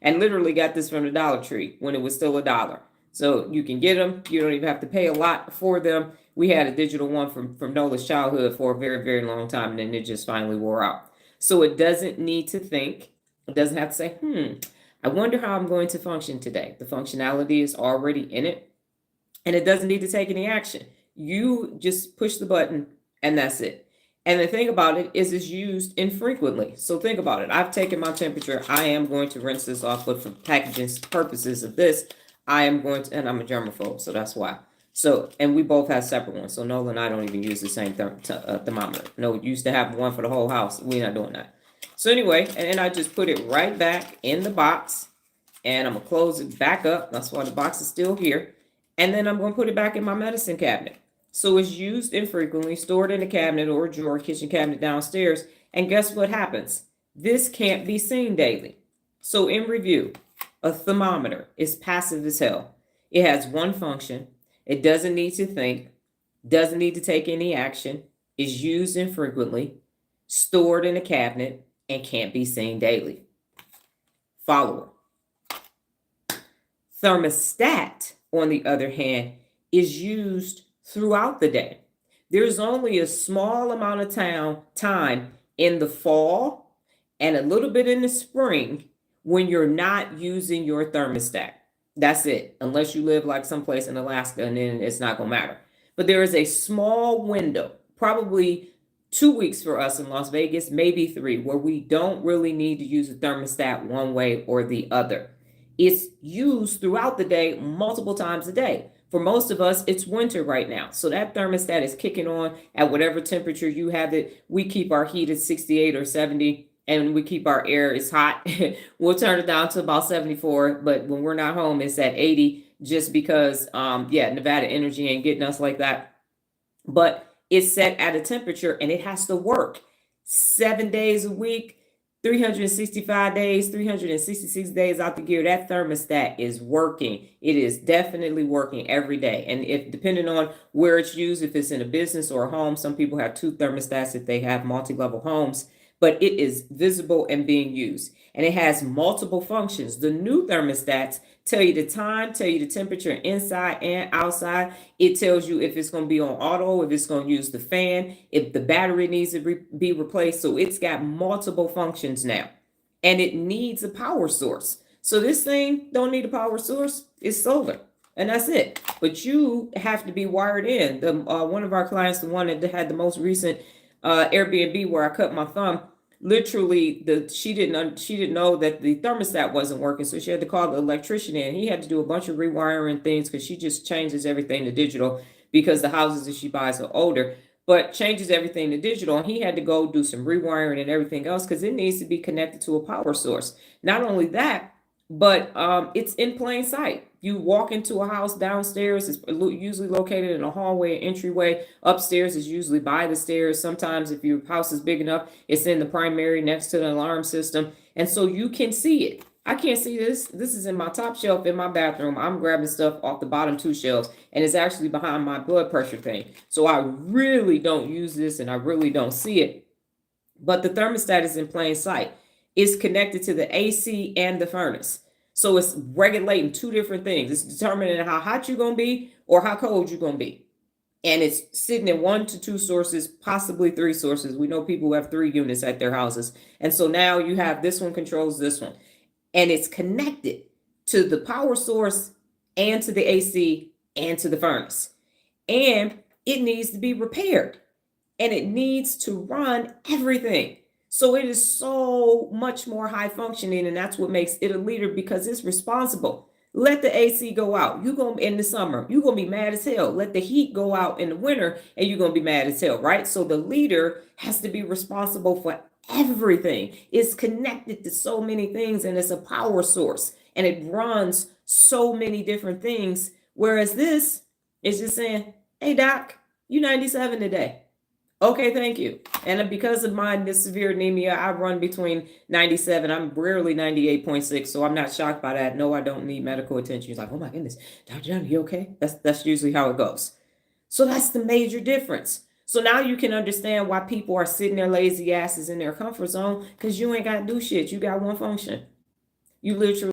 and literally got this from the Dollar Tree when it was still $1. So you can get them. You don't even have to pay a lot for them. We had a digital one from Nola's childhood for a very, very long time, and then it just finally wore out. So it doesn't need to think. It doesn't have to say, I wonder how I'm going to function today. The functionality is already in it, and it doesn't need to take any action. You just push the button, and that's it. And the thing about it is it's used infrequently. So think about it. I've taken my temperature. I am going to rinse this off, but for packaging purposes of this, I am going to, and I'm a germaphobe, so that's why. So, and we both have separate ones. So Nola and I don't even use the same thermometer. No, we used to have one for the whole house. We're not doing that. So anyway, and then I just put it right back in the box, and I'm gonna close it back up. That's why the box is still here. And then I'm gonna put it back in my medicine cabinet. So it's used infrequently, stored in a cabinet or a drawer, kitchen cabinet downstairs. And guess what happens? This can't be seen daily. So in review, a thermometer is passive as hell. It has one function. It doesn't need to think, doesn't need to take any action, is used infrequently, stored in a cabinet, and can't be seen daily. Follower. Thermostat, on the other hand, is used throughout the day. There's only a small amount of time in the fall and a little bit in the spring when you're not using your thermostat. That's it, unless you live like someplace in Alaska, and then it's not gonna matter. But there is a small window, probably 2 weeks for us in Las Vegas, maybe 3, where we don't really need to use a thermostat one way or the other. It's used throughout the day, multiple times a day. For most of us, it's winter right now. So that thermostat is kicking on at whatever temperature you have it. We keep our heat at 68 or 70, and we keep our air, it's hot. We'll turn it down to about 74, but when we're not home, it's at 80, just because, Nevada Energy ain't getting us like that. But it's set at a temperature, and it has to work 7 days a week, 365 days, 366 days out the year. That thermostat is working. It is definitely working every day. And if depending on where it's used, if it's in a business or a home, some people have 2 thermostats if they have multi-level homes, but it is visible and being used. And it has multiple functions. The new thermostats tell you the time, tell you the temperature inside and outside. It tells you if it's going to be on auto, if it's going to use the fan, if the battery needs to be replaced. So it's got multiple functions now, and it needs a power source. So this thing don't need a power source. It's solar, and that's it. But you have to be wired in. One of our clients, the one that had the most recent Airbnb where I cut my thumb, literally she didn't know that the thermostat wasn't working, so she had to call the electrician in. He had to do a bunch of rewiring things because she just changes everything to digital because the houses that she buys are older, but changes everything to digital. And he had to go do some rewiring and everything else because it needs to be connected to a power source. Not only that, but it's in plain sight. You walk into a house downstairs, it's usually located in a hallway, an entryway. Upstairs is usually by the stairs. Sometimes if your house is big enough, it's in the primary next to the alarm system. And so you can see it. I can't see this. This is in my top shelf in my bathroom. I'm grabbing stuff off the bottom 2 shelves, and it's actually behind my blood pressure thing. So I really don't use this, and I really don't see it. But the thermostat is in plain sight. It's connected to the AC and the furnace. So it's regulating 2 different things. It's determining how hot you're going to be or how cold you're going to be. And it's sitting in 1 to 2 sources, possibly 3 sources. We know people who have 3 units at their houses. And so now you have this one controls this one. And it's connected to the power source and to the AC and to the furnace. And it needs to be repaired. And it needs to run everything. So it is so much more high functioning, and that's what makes it a leader, because it's responsible. Let the AC go out. You're going to, in the summer, you're going to be mad as hell. Let the heat go out in the winter, and you're going to be mad as hell, right? So the leader has to be responsible for everything. It's connected to so many things, and it's a power source, and it runs so many different things. Whereas this is just saying, hey, doc, you 97 today. Okay, thank you. And because of this severe anemia, I run between 97. I'm rarely 98.6, so I'm not shocked by that. No, I don't need medical attention. He's like, oh my goodness, Dr. John, you okay? That's usually how it goes. So that's the major difference. So now you can understand why people are sitting their lazy asses in their comfort zone, because you ain't got to do shit. You got one function. You literally